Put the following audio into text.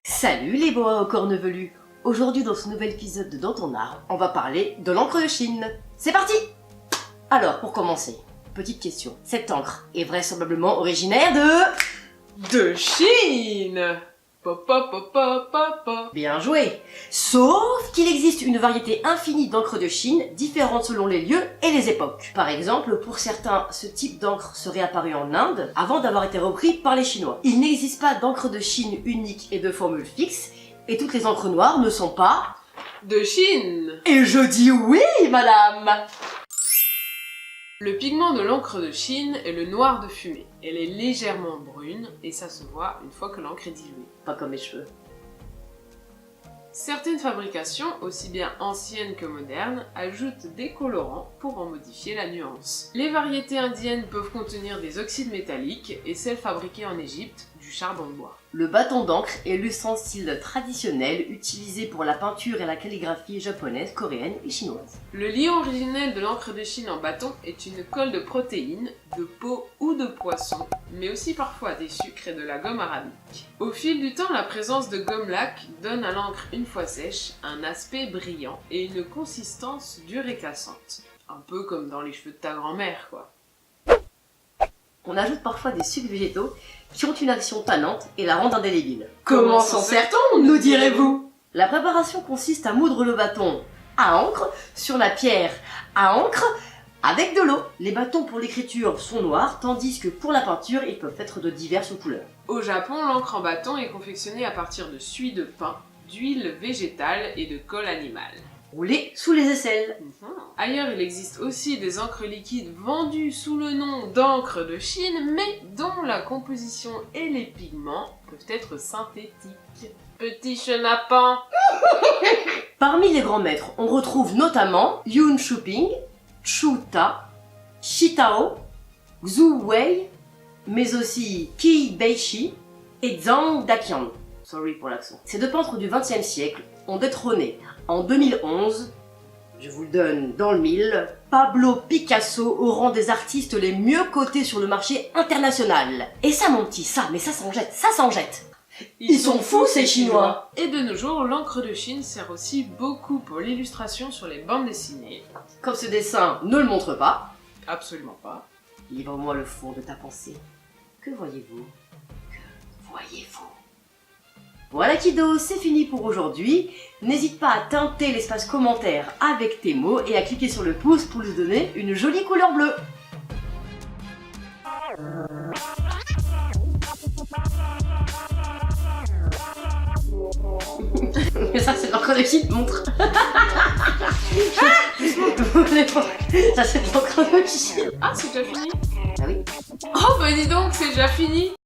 Salut les boas aux cornes velues. Aujourd'hui dans ce nouvel épisode de Dans ton art, on va parler de l'encre de Chine. C'est parti! Alors pour commencer, petite question. Cette encre est vraisemblablement originaire de Chine. Bien joué! Sauf qu'il existe une variété infinie d'encre de Chine, différente selon les lieux et les époques. Par exemple, pour certains, ce type d'encre serait apparu en Inde avant d'avoir été repris par les Chinois. Il n'existe pas d'encre de Chine unique et de formule fixe, et toutes les encres noires ne sont pas... de Chine. Et je dis oui, madame! Le pigment de l'encre de Chine est le noir de fumée. Elle est légèrement brune et ça se voit une fois que l'encre est diluée. Pas comme mes cheveux. Certaines fabrications, aussi bien anciennes que modernes, ajoutent des colorants pour en modifier la nuance. Les variétés indiennes peuvent contenir des oxydes métalliques et celles fabriquées en Égypte, du charbon de bois. Le bâton d'encre est l'ustensile traditionnel utilisé pour la peinture et la calligraphie japonaise, coréenne et chinoise. Le liant originel de l'encre de Chine en bâton est une colle de protéines, de peau ou de poisson, mais aussi parfois des sucres et de la gomme arabique. Au fil du temps, la présence de gomme laque donne à l'encre une fois sèche un aspect brillant et une consistance dure et cassante. Un peu comme dans les cheveux de ta grand-mère, quoi. On ajoute parfois des sucs végétaux qui ont une action tannante et la rendent indélébile. Comment s'en sert-on, nous direz-vous? La préparation consiste à moudre le bâton à encre sur la pierre à encre avec de l'eau. Les bâtons pour l'écriture sont noirs, tandis que pour la peinture, ils peuvent être de diverses couleurs. Au Japon, l'encre en bâton est confectionnée à partir de suie de pin, d'huile végétale et de colle animale. Roulé sous les aisselles. Ailleurs, il existe aussi des encres liquides vendues sous le nom d'encre de Chine, mais dont la composition et les pigments peuvent être synthétiques. Petit chenapan. Parmi les grands maîtres, on retrouve notamment Yun Shuping, Chu Ta, Shitao, Xu Wei, mais aussi Qi Beishi et Zhang Daqian. Sorry pour l'accent. Ces deux peintres du XXe siècle ont détrôné en 2011, je vous le donne dans le mille, Pablo Picasso au rang des artistes les mieux cotés sur le marché international. Et ça mon petit, ça s'en jette, ça s'en jette. Ils sont fous ces Chinois. Et de nos jours, l'encre de Chine sert aussi beaucoup pour l'illustration sur les bandes dessinées. Comme ce dessin ne le montre pas, Absolument pas. livre-moi le fond de ta pensée. Que voyez-vous? Que voyez-vous? Voilà kiddo, c'est fini pour aujourd'hui. N'hésite pas à teinter l'espace commentaire avec tes mots et à cliquer sur le pouce pour lui donner une jolie couleur bleue. Mais ça c'est l'encre de Chine, montre. Ça c'est l'encre de Chine. Ah, c'est déjà fini? Ah oui. Oh bah dis donc, c'est déjà fini.